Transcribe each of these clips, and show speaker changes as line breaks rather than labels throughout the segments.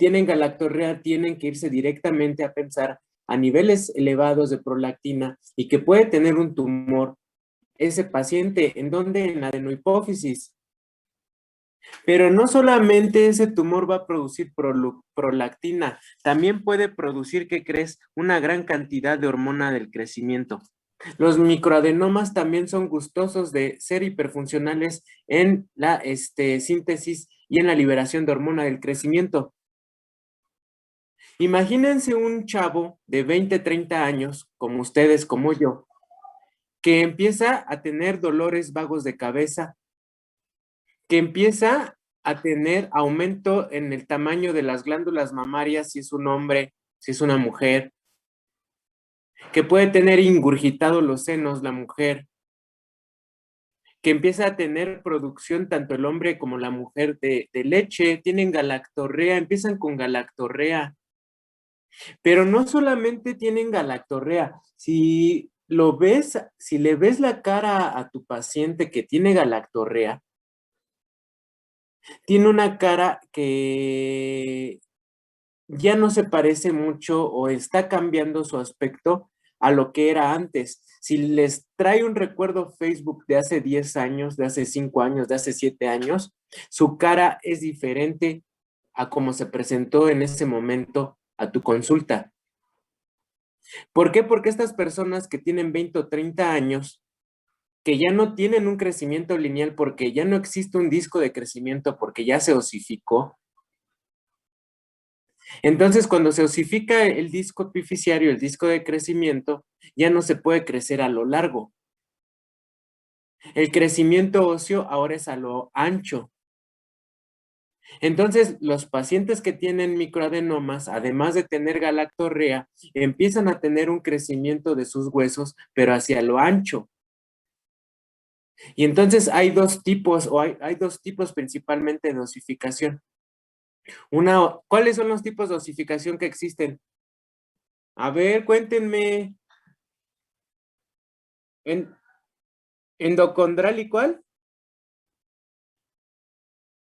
tienen galactorrea tienen que irse directamente a pensar a niveles elevados de prolactina y que puede tener un tumor ese paciente, ¿en dónde? En la adenohipófisis. Pero no solamente ese tumor va a producir prolactina, también puede producir, ¿qué crees? Una gran cantidad de hormona del crecimiento. Los microadenomas también son gustosos de ser hiperfuncionales en la síntesis y en la liberación de hormona del crecimiento. Imagínense un chavo de 20, 30 años, como ustedes, como yo, que empieza a tener dolores vagos de cabeza, que empieza a tener aumento en el tamaño de las glándulas mamarias, si es un hombre, si es una mujer, que puede tener ingurgitados los senos la mujer, que empieza a tener producción tanto el hombre como la mujer de leche, tienen galactorrea, empiezan con galactorrea, pero no solamente tienen galactorrea, si lo ves, si le ves la cara a tu paciente que tiene galactorrea, tiene una cara que ya no se parece mucho o está cambiando su aspecto a lo que era antes. Si les trae un recuerdo Facebook de hace 10 años, de hace 5 años, de hace 7 años, su cara es diferente a cómo se presentó en ese momento a tu consulta. ¿Por qué? Porque estas personas que tienen 20 o 30 años, que ya no tienen un crecimiento lineal porque ya no existe un disco de crecimiento porque ya se osificó. Entonces, cuando se osifica el disco epifisiario, el disco de crecimiento, ya no se puede crecer a lo largo. El crecimiento óseo ahora es a lo ancho. Entonces, los pacientes que tienen microadenomas, además de tener galactorrea, empiezan a tener un crecimiento de sus huesos, pero hacia lo ancho. Y entonces hay dos tipos, o hay dos tipos principalmente de osificación. ¿Cuáles son los tipos de osificación que existen? A ver, cuéntenme. ¿Endocondral y cuál?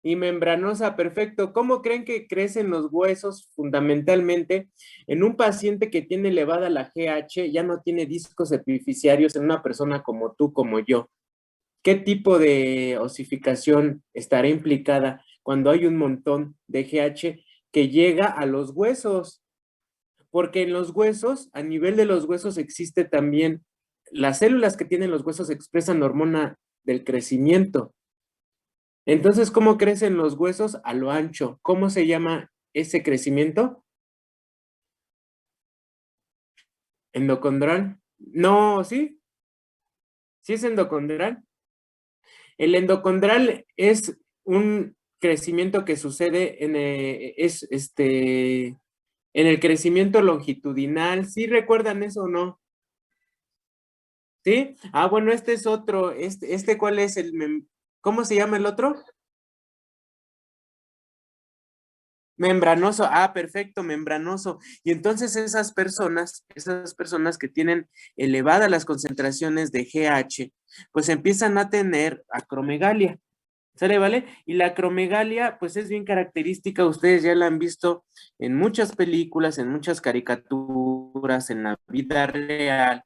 Y membranosa, perfecto. ¿Cómo creen que crecen los huesos fundamentalmente? En un paciente que tiene elevada la GH, ya no tiene discos epifisiarios en una persona como tú, como yo. ¿Qué tipo de osificación estará implicada cuando hay un montón de GH que llega a los huesos? Porque en los huesos, a nivel de los huesos existe también, las células que tienen los huesos expresan hormona del crecimiento. Entonces, ¿cómo crecen los huesos? A lo ancho. ¿Cómo se llama ese crecimiento? ¿Endocondral? No, ¿sí? ¿Sí es endocondral? El endocondral es un crecimiento que sucede en el crecimiento longitudinal. ¿Sí recuerdan eso o no? ¿Sí? Ah, bueno, este es otro. ¿Cuál es ¿cómo se llama el otro? Membranoso, perfecto, membranoso. Y entonces esas personas que tienen elevadas las concentraciones de GH, pues empiezan a tener acromegalia. ¿Sale, vale? Y la acromegalia, pues es bien característica, ustedes ya la han visto en muchas películas, en muchas caricaturas, en la vida real.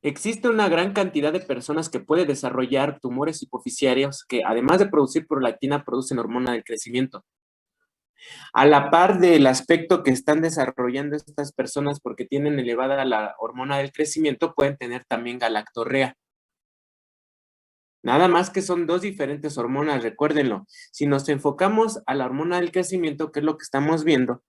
Existe una gran cantidad de personas que puede desarrollar tumores hipofisiarios que además de producir prolactina, producen hormona del crecimiento. A la par del aspecto que están desarrollando estas personas porque tienen elevada la hormona del crecimiento, pueden tener también galactorrea. Nada más que son dos diferentes hormonas, recuérdenlo. Si nos enfocamos a la hormona del crecimiento, que es lo que estamos viendo,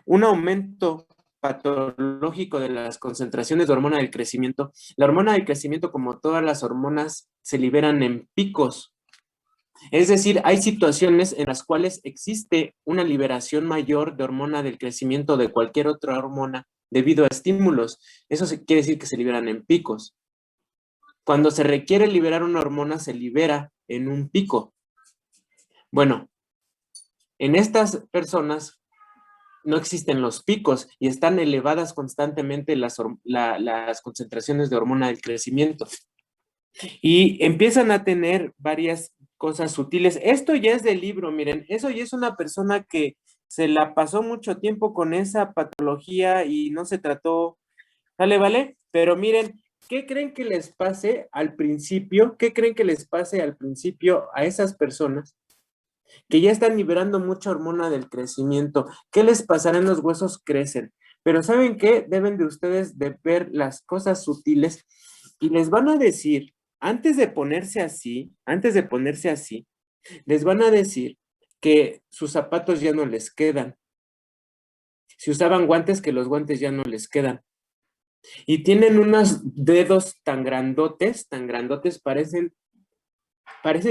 un aumento patológico de las concentraciones de hormona del crecimiento. La hormona del crecimiento, como todas las hormonas, se liberan en picos. Es decir, hay situaciones en las cuales existe una liberación mayor de hormona del crecimiento de cualquier otra hormona debido a estímulos. Eso quiere decir que se liberan en picos. Cuando se requiere liberar una hormona, se libera en un pico. Bueno, en estas personas no existen los picos y están elevadas constantemente las concentraciones de hormona del crecimiento. Y empiezan a tener varias cosas sutiles. Esto ya es del libro, miren, eso ya es una persona que se la pasó mucho tiempo con esa patología y no se trató, ¿sale, vale? Pero miren, ¿qué creen que les pase al principio? ¿Qué creen que les pase al principio a esas personas que ya están liberando mucha hormona del crecimiento? ¿Qué les pasará? Los huesos crecen. Pero ¿saben qué? Deben de ustedes de ver las cosas sutiles y les van a decir, antes de ponerse así, les van a decir que sus zapatos ya no les quedan. Si usaban guantes, que los guantes ya no les quedan. Y tienen unos dedos tan grandotes, parecen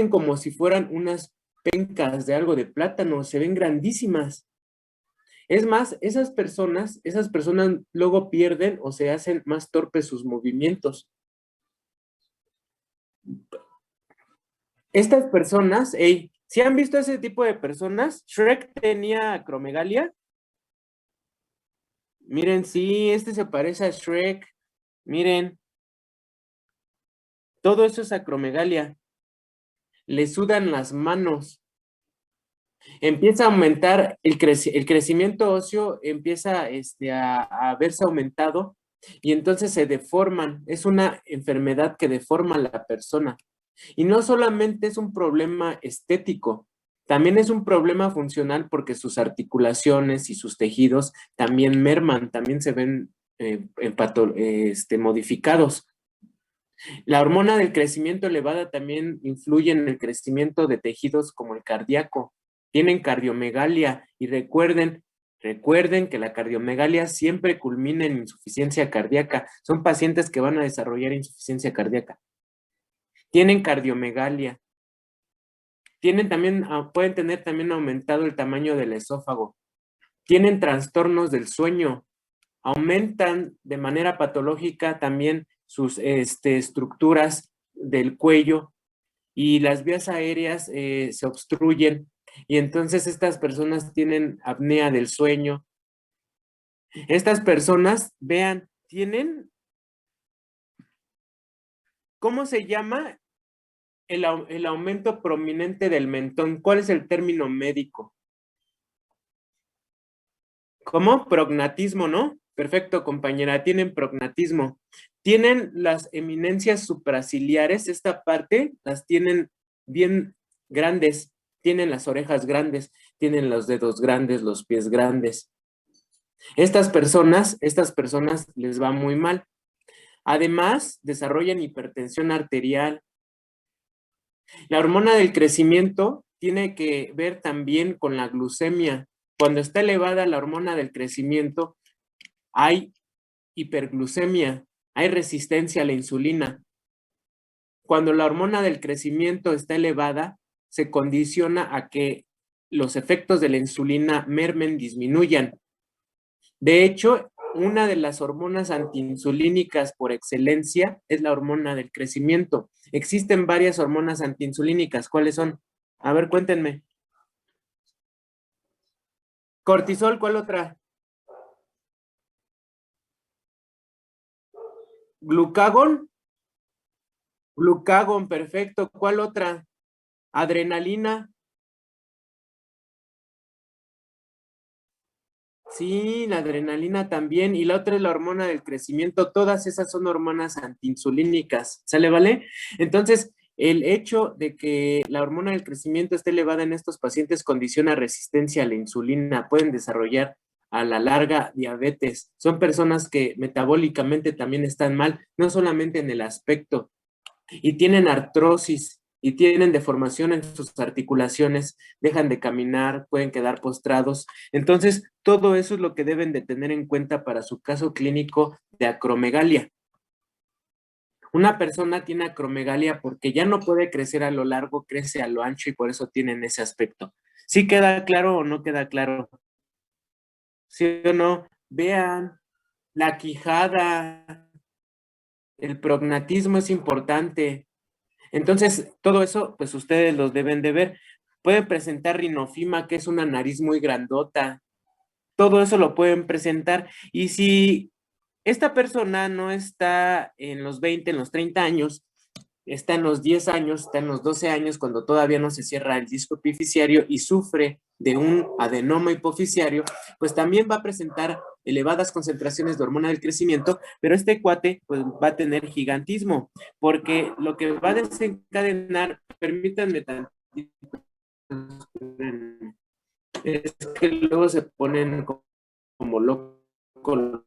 como si fueran unas pencas de algo de plátano, se ven grandísimas. Es más, esas personas luego pierden o se hacen más torpes sus movimientos. Estas personas, hey, ¿sí han visto ese tipo de personas? Shrek tenía acromegalia. Miren, sí, este se parece a Shrek. Miren, todo eso es acromegalia. Le sudan las manos. Empieza a aumentar el crecimiento óseo, empieza a verse aumentado y entonces se deforman. Es una enfermedad que deforma a la persona. Y no solamente es un problema estético, también es un problema funcional porque sus articulaciones y sus tejidos también merman, también se ven modificados. La hormona del crecimiento elevada también influye en el crecimiento de tejidos como el cardíaco. Tienen cardiomegalia y recuerden que la cardiomegalia siempre culmina en insuficiencia cardíaca. Son pacientes que van a desarrollar insuficiencia cardíaca. Tienen cardiomegalia. Pueden tener también aumentado el tamaño del esófago. Tienen trastornos del sueño. Aumentan de manera patológica también sus estructuras del cuello y las vías aéreas se obstruyen y entonces estas personas tienen apnea del sueño. Estas personas, vean, tienen, ¿cómo se llama? El aumento prominente del mentón. ¿Cuál es el término médico? ¿Cómo? Prognatismo, ¿no? Perfecto, compañera. Tienen prognatismo. Tienen las eminencias supraciliares, esta parte, las tienen bien grandes. Tienen las orejas grandes, tienen los dedos grandes, los pies grandes. Estas personas les va muy mal. Además, desarrollan hipertensión arterial. La hormona del crecimiento tiene que ver también con la glucemia. Cuando está elevada la hormona del crecimiento, hay hiperglucemia, hay resistencia a la insulina. Cuando la hormona del crecimiento está elevada, se condiciona a que los efectos de la insulina mermen, disminuyan. De hecho, una de las hormonas antiinsulínicas por excelencia es la hormona del crecimiento. Existen varias hormonas antiinsulínicas. ¿Cuáles son? A ver, cuéntenme. Cortisol, ¿cuál otra? Glucagón. Glucagón, perfecto. ¿Cuál otra? Adrenalina. Sí, la adrenalina también. Y la otra es la hormona del crecimiento. Todas esas son hormonas antiinsulínicas. ¿Sale, vale? Entonces, el hecho de que la hormona del crecimiento esté elevada en estos pacientes condiciona resistencia a la insulina. Pueden desarrollar a la larga diabetes. Son personas que metabólicamente también están mal, no solamente en el aspecto, y tienen artrosis y tienen deformación en sus articulaciones, dejan de caminar, pueden quedar postrados. Entonces, todo eso es lo que deben de tener en cuenta para su caso clínico de acromegalia. Una persona tiene acromegalia porque ya no puede crecer a lo largo, crece a lo ancho y por eso tienen ese aspecto. ¿Sí queda claro o no queda claro? ¿Sí o no? Vean, la quijada, el prognatismo es importante. Entonces, todo eso, pues ustedes los deben de ver. Pueden presentar rinofima, que es una nariz muy grandota. Todo eso lo pueden presentar. Y si esta persona no está en los 20, en los 30 años, está en los 10 años, está en los 12 años, cuando todavía no se cierra el disco epifisiario y sufre de un adenoma hipofisiario, pues también va a presentar elevadas concentraciones de hormona del crecimiento, pero este cuate pues va a tener gigantismo, porque lo que va a desencadenar, permítanme tantito, es que luego se ponen como locos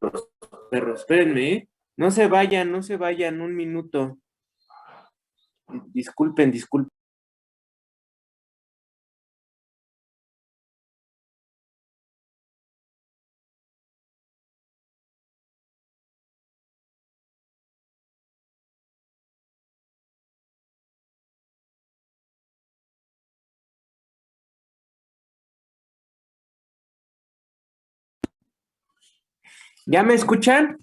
los perros. Espérenme, ¿eh? No se vayan, no se vayan, un minuto. Disculpen, disculpen. ¿Ya me escuchan?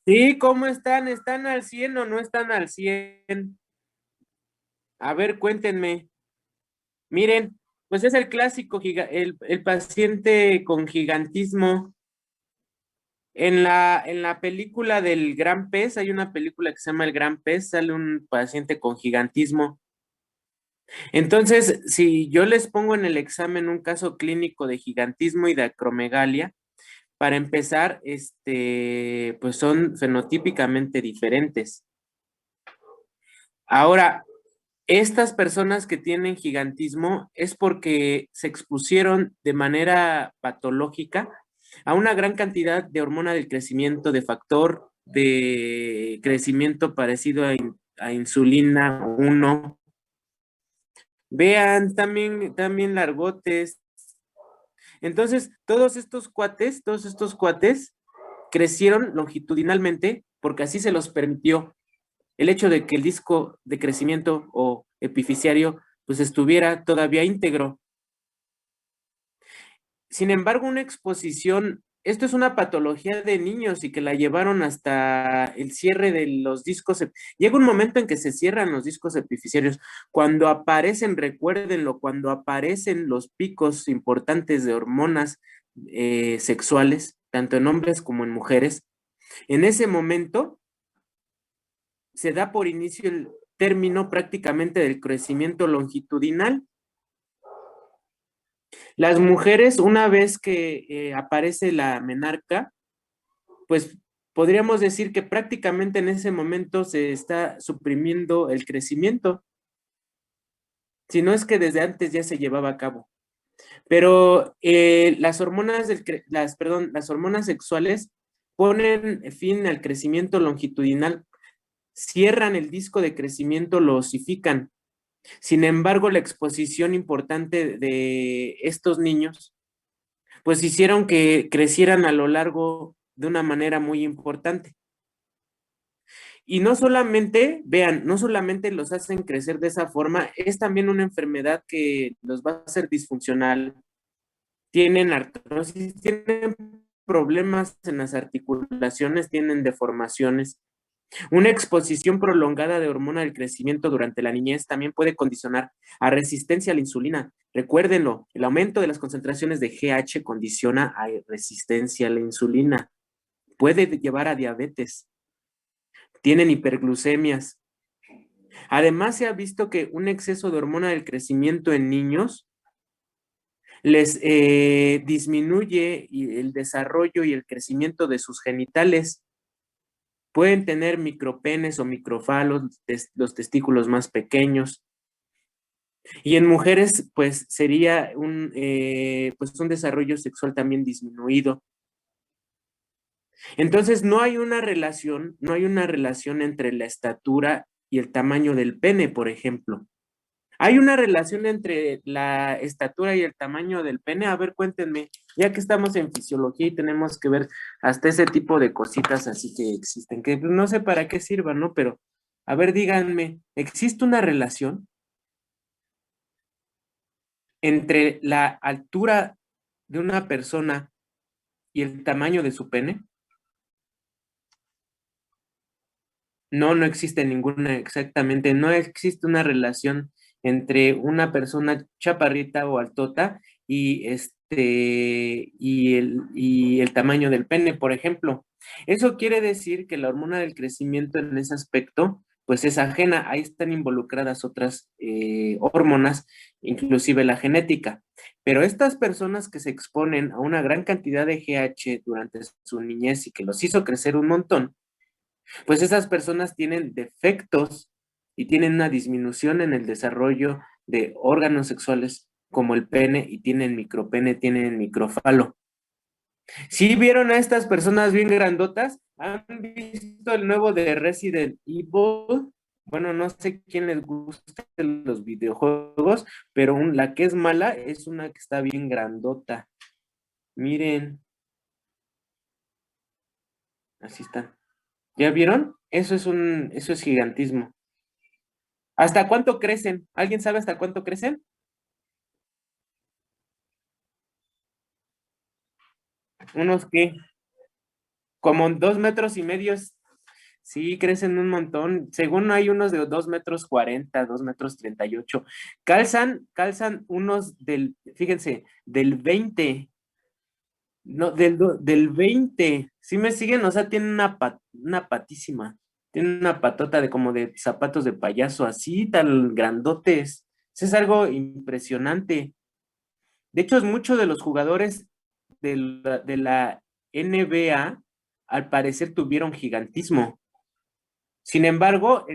Sí, ¿cómo están? ¿Están al 100 o no están al 100? A ver, cuéntenme. Miren, pues es el clásico, el paciente con gigantismo. En la película del Gran Pez, hay una película que se llama El Gran Pez, sale un paciente con gigantismo. Entonces, si yo les pongo en el examen un caso clínico de gigantismo y de acromegalia, para empezar, pues son fenotípicamente diferentes. Ahora, estas personas que tienen gigantismo es porque se expusieron de manera patológica a una gran cantidad de hormona del crecimiento, de factor de crecimiento parecido a insulina 1. Vean, también largotes. Entonces, todos estos cuates crecieron longitudinalmente porque así se los permitió el hecho de que el disco de crecimiento o epifisiario pues estuviera todavía íntegro. Sin embargo, una exposición, esto es una patología de niños y que la llevaron hasta el cierre de los discos. Llega un momento en que se cierran los discos epifisiarios. Cuando aparecen, recuérdenlo, cuando aparecen los picos importantes de hormonas sexuales, tanto en hombres como en mujeres, en ese momento se da por inicio el término prácticamente del crecimiento longitudinal. Las mujeres, una vez que aparece la menarca, pues podríamos decir que prácticamente en ese momento se está suprimiendo el crecimiento, si no es que desde antes ya se llevaba a cabo. Pero las hormonas sexuales ponen fin al crecimiento longitudinal, cierran el disco de crecimiento, lo osifican. Sin embargo, la exposición importante de estos niños, pues hicieron que crecieran a lo largo de una manera muy importante. Y no solamente, vean, no solamente los hacen crecer de esa forma, es también una enfermedad que los va a hacer disfuncional. Tienen artrosis, tienen problemas en las articulaciones, tienen deformaciones. Una exposición prolongada de hormona del crecimiento durante la niñez también puede condicionar a resistencia a la insulina. Recuérdenlo, el aumento de las concentraciones de GH condiciona a resistencia a la insulina. Puede llevar a diabetes. Tienen hiperglucemias. Además, se ha visto que un exceso de hormona del crecimiento en niños les disminuye el desarrollo y el crecimiento de sus genitales. Pueden tener micropenes o microfalos, los testículos más pequeños. Y en mujeres, pues sería pues un desarrollo sexual también disminuido. Entonces, no hay una relación entre la estatura y el tamaño del pene, por ejemplo. ¿Hay una relación entre la estatura y el tamaño del pene? A ver, cuéntenme, ya que estamos en fisiología y tenemos que ver hasta ese tipo de cositas así que existen, que pues, no sé para qué sirvan, ¿no? Pero, a ver, díganme, ¿existe una relación entre la altura de una persona y el tamaño de su pene? No, no existe ninguna, exactamente, no existe una relación entre una persona chaparrita o altota y y el tamaño del pene, por ejemplo. Eso quiere decir que la hormona del crecimiento en ese aspecto, pues es ajena, ahí están involucradas otras hormonas, inclusive la genética. Pero estas personas que se exponen a una gran cantidad de GH durante su niñez y que los hizo crecer un montón, pues esas personas tienen defectos y tienen una disminución en el desarrollo de órganos sexuales como el pene y tienen micropene, tienen microfalo. ¿Sí vieron a estas personas bien grandotas? ¿Han visto el nuevo de Resident Evil? Bueno, no sé quién les gusta los videojuegos, pero la que es mala es una que está bien grandota. Miren, así están. ¿Ya vieron? Eso es gigantismo. ¿Hasta cuánto crecen? ¿Alguien sabe hasta cuánto crecen? Unos que, como 2,5 metros. Sí, crecen un montón. Según hay unos de 2,40 metros, 2,38 metros. Calzan unos fíjense, del 20. No, del 20. ¿Sí me siguen? O sea, tienen una patísima. Tienen una patota de como de zapatos de payaso, así, tan grandotes. Eso es algo impresionante. De hecho, muchos de los jugadores de la NBA, al parecer, tuvieron gigantismo. Sin embargo,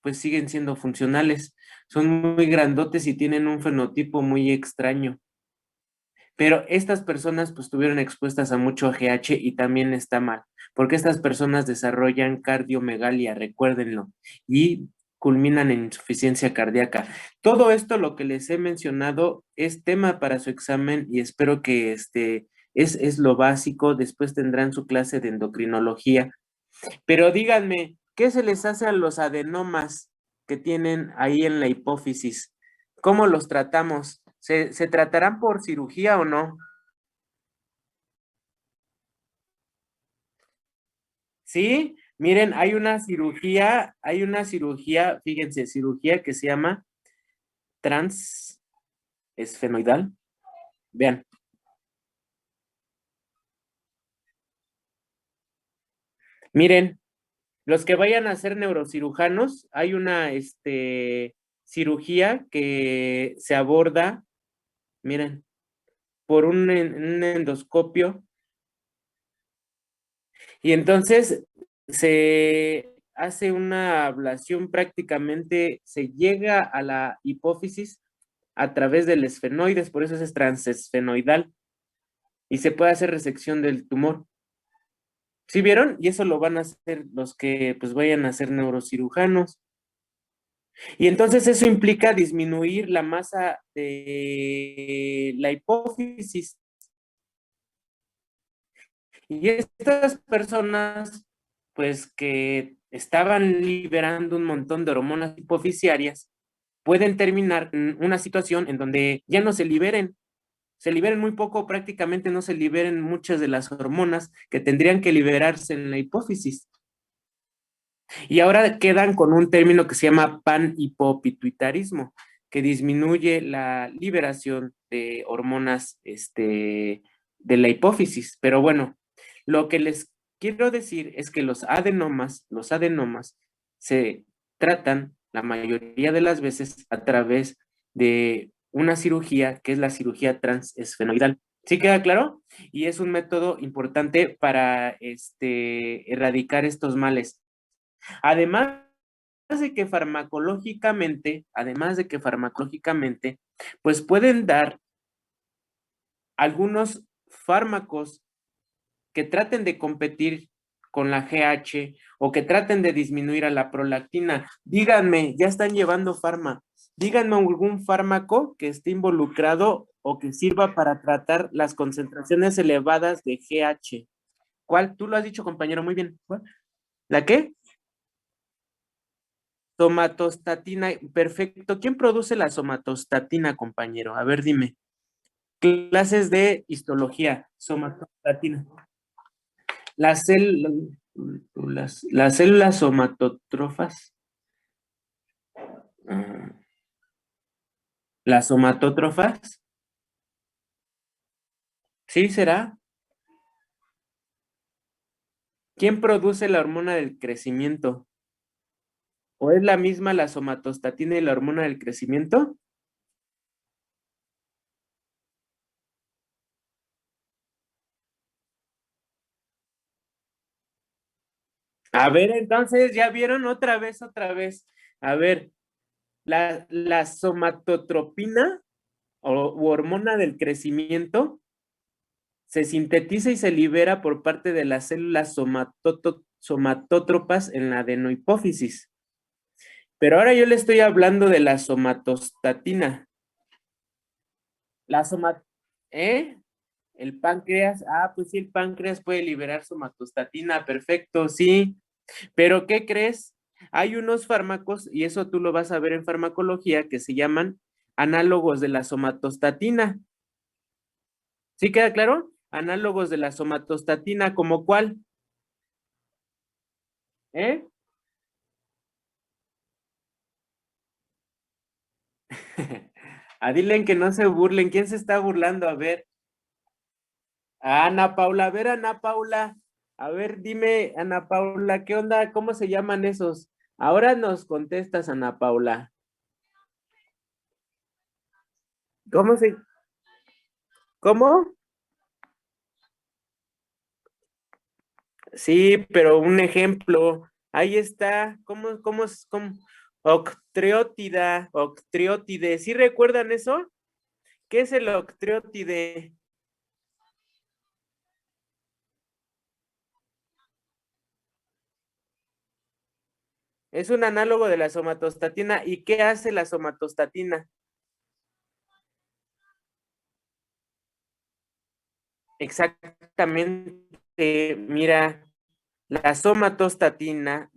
pues siguen siendo funcionales. Son muy grandotes y tienen un fenotipo muy extraño. Pero estas personas pues estuvieron expuestas a mucho AGH y también está mal, porque estas personas desarrollan cardiomegalia, recuérdenlo, y culminan en insuficiencia cardíaca. Todo esto, lo que les he mencionado, es tema para su examen y espero que es lo básico. Después tendrán su clase de endocrinología. Pero díganme, ¿qué se les hace a los adenomas que tienen ahí en la hipófisis? ¿Cómo los tratamos? ¿Se tratarán por cirugía o no? Sí, miren, hay una cirugía, fíjense, cirugía que se llama transesfenoidal. Vean, miren, los que vayan a ser neurocirujanos, hay una cirugía que se aborda, miren, por un endoscopio. Y entonces se hace una ablación, prácticamente se llega a la hipófisis a través del esfenoides, por eso es transesfenoidal, y se puede hacer resección del tumor. ¿Sí vieron? Y eso lo van a hacer los que pues vayan a ser neurocirujanos. Y entonces eso implica disminuir la masa de la hipófisis. Y estas personas, pues que estaban liberando un montón de hormonas hipofisiarias, pueden terminar en una situación en donde ya no se liberen muy poco, prácticamente no se liberen muchas de las hormonas que tendrían que liberarse en la hipófisis. Y ahora quedan con un término que se llama panhipopituitarismo, que disminuye la liberación de hormonas de la hipófisis. Pero bueno, lo que les quiero decir es que los adenomas se tratan la mayoría de las veces a través de una cirugía que es la cirugía transesfenoidal. ¿Sí queda claro? Y es un método importante para erradicar estos males. Además además de que farmacológicamente, pues pueden dar algunos fármacos que traten de competir con la GH o que traten de disminuir a la prolactina. Díganme, ya están llevando díganme algún fármaco que esté involucrado o que sirva para tratar las concentraciones elevadas de GH. ¿Cuál? Tú lo has dicho, compañero, muy bien. ¿Cuál? ¿La qué? Somatostatina, perfecto. ¿Quién produce la somatostatina, compañero? A ver, dime. Clases de histología, somatostatina. Las células, las células somatotrofas, ah, las somatótrofas, ¿sí será? ¿Quién produce la hormona del crecimiento? ¿O es la misma la somatostatina y la hormona del crecimiento? A ver, entonces, ¿ya vieron otra vez, otra vez? A ver, la somatotropina u hormona del crecimiento se sintetiza y se libera por parte de las células somatótropas en la adenohipófisis. Pero ahora yo le estoy hablando de la somatostatina. La somat... ¿Eh? El páncreas, pues sí, el páncreas puede liberar somatostatina, perfecto, sí. Pero ¿qué crees? Hay unos fármacos, y eso tú lo vas a ver en farmacología, que se llaman análogos de la somatostatina. ¿Sí queda claro? Análogos de la somatostatina, ¿como cuál? ¿Eh? Dilen que no se burlen. ¿Quién se está burlando? A ver. Ana Paula, a ver, Ana Paula. A ver, dime, Ana Paula, ¿qué onda? ¿Cómo se llaman esos? Ahora nos contestas, Ana Paula. ¿Cómo se, cómo? Sí, pero un ejemplo. Ahí está. ¿Cómo es? Octreótida, octreótide. ¿Sí recuerdan eso? ¿Qué es el octreótide? Es un análogo de la somatostatina. ¿Y qué hace la somatostatina? Exactamente, mira, la somatostatina,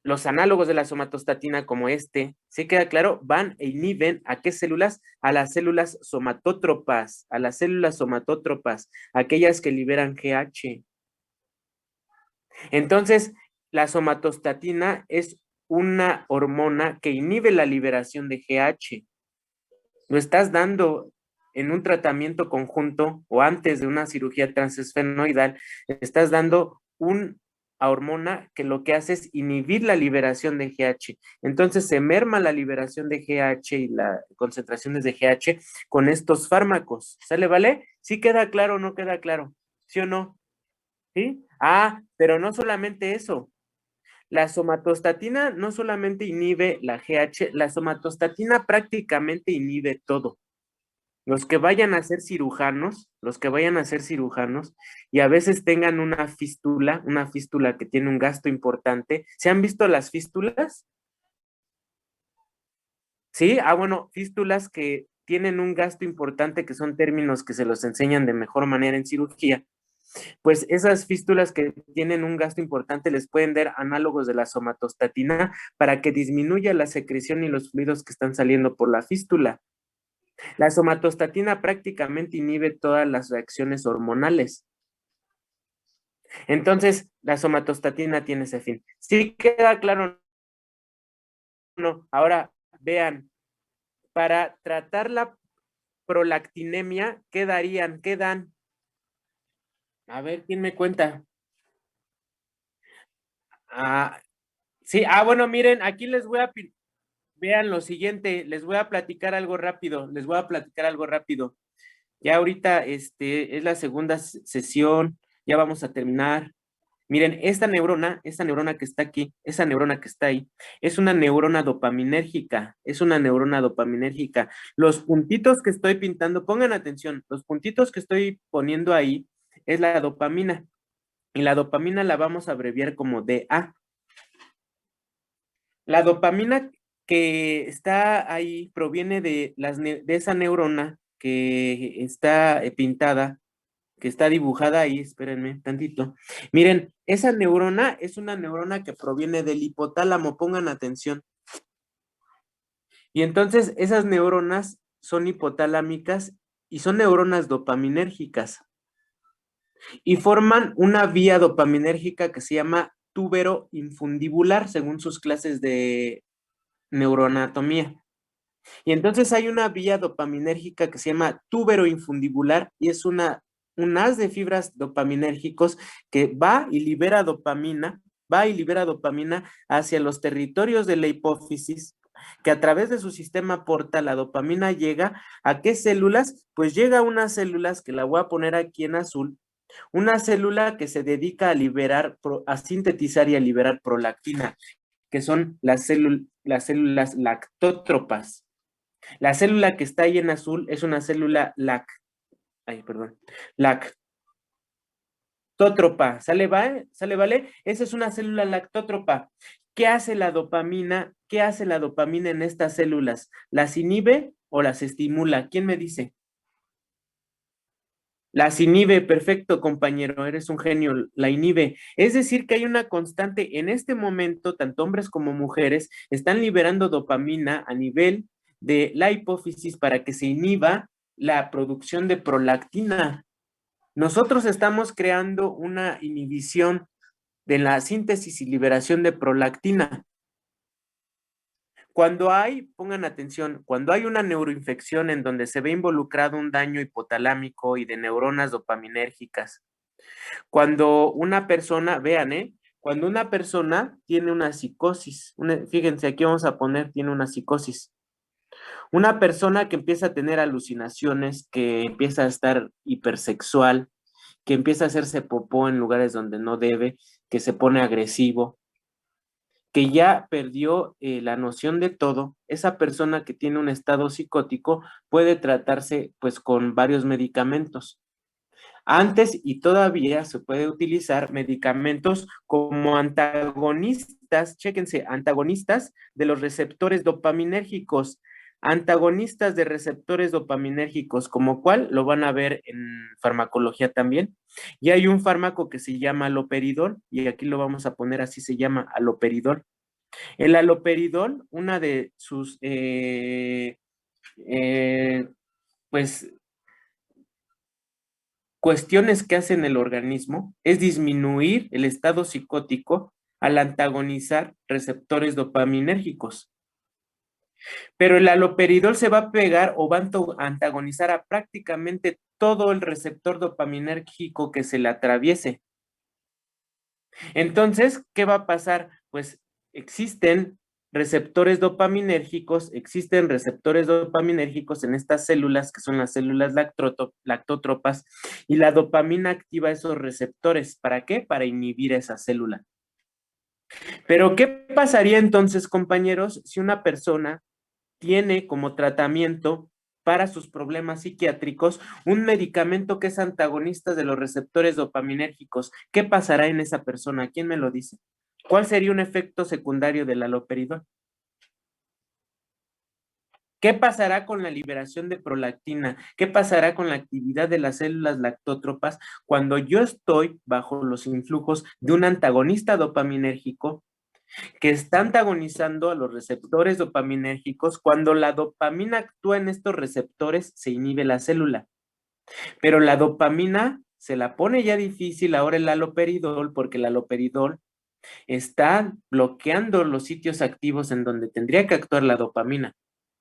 los análogos de la somatostatina como este, ¿sí queda claro? Van e inhiben ¿a qué células? A las células somatótropas, aquellas que liberan GH. Entonces, la somatostatina es una hormona que inhibe la liberación de GH. Lo estás dando en un tratamiento conjunto o antes de una cirugía transesfenoidal, estás dando una hormona que lo que hace es inhibir la liberación de GH. Entonces se merma la liberación de GH y las concentraciones de GH con estos fármacos. ¿Sale, vale? ¿Sí queda claro o no queda claro? ¿Sí o no? ¿Sí? Pero no solamente eso. La somatostatina no solamente inhibe la GH, la somatostatina prácticamente inhibe todo. Los que vayan a ser cirujanos y a veces tengan una fístula que tiene un gasto importante. ¿Se han visto las fístulas? Sí, bueno, fístulas que tienen un gasto importante, que son términos que se los enseñan de mejor manera en cirugía. Pues esas fístulas que tienen un gasto importante les pueden dar análogos de la somatostatina para que disminuya la secreción y los fluidos que están saliendo por la fístula. La somatostatina prácticamente inhibe todas las reacciones hormonales. Entonces, la somatostatina tiene ese fin. ¿Sí queda claro? No. Ahora, vean, para tratar la prolactinemia, ¿qué darían? ¿Qué dan? A ver, ¿quién me cuenta? Ah, sí, bueno, miren, aquí les voy a, vean lo siguiente, les voy a platicar algo rápido, Ya ahorita, es la segunda sesión, ya vamos a terminar. Miren, esta neurona que está aquí, esa neurona que está ahí, es una neurona dopaminérgica, Los puntitos que estoy pintando, pongan atención, los puntitos que estoy poniendo ahí es la dopamina, y la dopamina la vamos a abreviar como DA. La dopamina que está ahí proviene de esa neurona que está pintada, que está dibujada ahí, espérenme tantito. Miren, esa neurona es una neurona que proviene del hipotálamo, pongan atención. Y entonces esas neuronas son hipotalámicas y son neuronas dopaminérgicas y forman una vía dopaminérgica que se llama túbero infundibular según sus clases de neuroanatomía. Y entonces hay una vía dopaminérgica que se llama túbero infundibular y es una un haz de fibras dopaminérgicos que va y libera dopamina hacia los territorios de la hipófisis, que a través de su sistema portal la dopamina llega a qué células, pues llega a unas células que la voy a poner aquí en azul, una célula que se dedica a liberar, a sintetizar y a liberar prolactina, que son las células lactótropas. La célula que está ahí en azul es una célula lactótropa. ¿Sale, vale? Esa es una célula lactótropa. ¿Qué hace la dopamina? ¿Qué hace la dopamina en estas células? ¿Las inhibe o las estimula? ¿Quién me dice? Las inhibe, perfecto, compañero, eres un genio, la inhibe. Es decir, que hay una constante en este momento, tanto hombres como mujeres están liberando dopamina a nivel de la hipófisis para que se inhiba la producción de prolactina. Nosotros estamos creando una inhibición de la síntesis y liberación de prolactina. Cuando hay, pongan atención, cuando hay una neuroinfección en donde se ve involucrado un daño hipotalámico y de neuronas dopaminérgicas, cuando una persona, vean, cuando una persona tiene una psicosis, fíjense, aquí vamos a poner, tiene una psicosis. Una persona que empieza a tener alucinaciones, que empieza a estar hipersexual, que empieza a hacerse popó en lugares donde no debe, que se pone agresivo, que ya perdió la noción de todo, esa persona que tiene un estado psicótico puede tratarse pues con varios medicamentos. Antes y todavía se puede utilizar medicamentos como antagonistas, chéquense, antagonistas de los receptores dopaminérgicos, antagonistas de receptores dopaminérgicos, como cuál lo van a ver en farmacología también. Y hay un fármaco que se llama aloperidol, y aquí lo vamos a poner así, se llama aloperidol. El aloperidol, una de sus, pues, cuestiones que hacen el organismo es disminuir el estado psicótico al antagonizar receptores dopaminérgicos. Pero el aloperidol se va a pegar o va a antagonizar a prácticamente todo el receptor dopaminérgico que se le atraviese. Entonces, ¿qué va a pasar? Pues existen existen receptores dopaminérgicos en estas células que son las células lactótropas y la dopamina activa esos receptores. ¿Para qué? Para inhibir esa célula. Pero ¿qué pasaría entonces, compañeros, si una persona tiene como tratamiento para sus problemas psiquiátricos un medicamento que es antagonista de los receptores dopaminérgicos? ¿Qué pasará en esa persona? ¿Quién me lo dice? ¿Cuál sería un efecto secundario del haloperidol? ¿Qué pasará con la liberación de prolactina? ¿Qué pasará con la actividad de las células lactótropas cuando yo estoy bajo los influjos de un antagonista dopaminérgico que está antagonizando a los receptores dopaminérgicos? Cuando la dopamina actúa en estos receptores, se inhibe la célula. Pero la dopamina se la pone ya difícil ahora el haloperidol, porque el haloperidol está bloqueando los sitios activos en donde tendría que actuar la dopamina.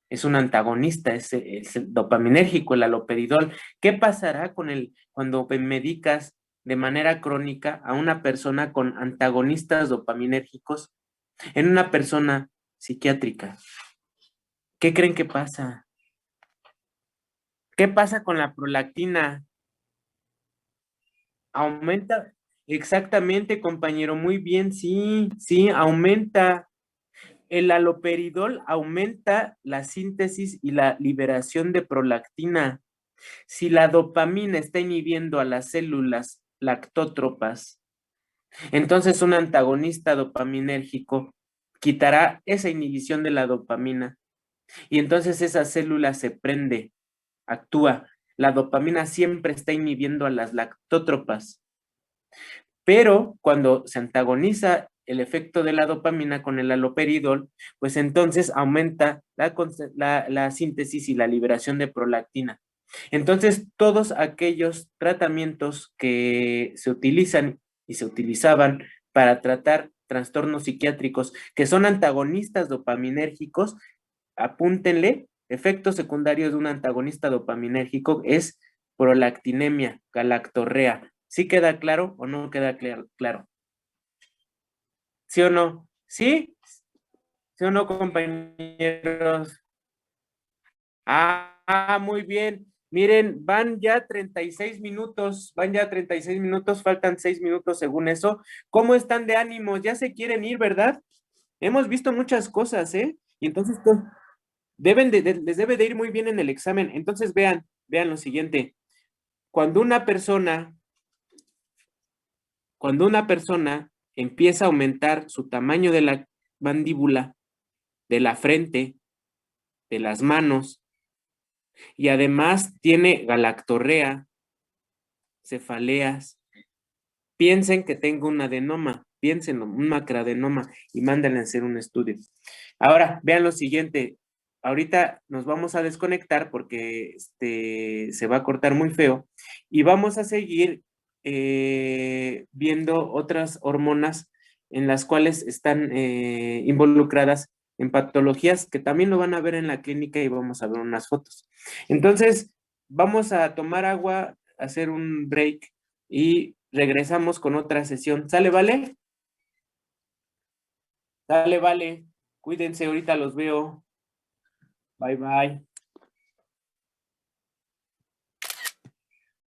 Es un antagonista, es el dopaminérgico, el haloperidol. ¿Qué pasará cuando medicas de manera crónica a una persona con antagonistas dopaminérgicos en una persona psiquiátrica? ¿Qué creen que pasa? ¿Qué pasa con la prolactina? Aumenta. Exactamente, compañero, muy bien, sí, sí, aumenta. El haloperidol aumenta la síntesis y la liberación de prolactina. Si la dopamina está inhibiendo a las células lactótropas, entonces un antagonista dopaminérgico quitará esa inhibición de la dopamina y entonces esa célula se prende, actúa. La dopamina siempre está inhibiendo a las lactótropas, pero cuando se antagoniza el efecto de la dopamina con el haloperidol, pues entonces aumenta la síntesis y la liberación de prolactina. Entonces, todos aquellos tratamientos que se utilizan y se utilizaban para tratar trastornos psiquiátricos que son antagonistas dopaminérgicos, apúntenle, efectos secundarios de un antagonista dopaminérgico es prolactinemia, galactorrea. ¿Sí queda claro o no queda claro? ¿Sí o no? ¿Sí? ¿Sí o no, compañeros? Muy bien. Miren, van ya 36 minutos, faltan 6 minutos según eso. ¿Cómo están de ánimos? Ya se quieren ir, ¿verdad? Hemos visto muchas cosas, ¿eh? Y entonces les debe de ir muy bien en el examen. Entonces vean lo siguiente. Cuando una persona, cuando una persona empieza a aumentar su tamaño de la mandíbula, de la frente, de las manos, y además tiene galactorrea, cefaleas, piensen que tengo un adenoma, piénsenlo, un macroadenoma, y mándenle a hacer un estudio. Ahora, vean lo siguiente. Ahorita nos vamos a desconectar porque se va a cortar muy feo y vamos a seguir viendo otras hormonas en las cuales están involucradas en patologías que también lo van a ver en la clínica y vamos a ver unas fotos. Entonces, vamos a tomar agua, hacer un break y regresamos con otra sesión. ¿Sale, vale? Sale, vale. Cuídense, ahorita los veo. Bye, bye.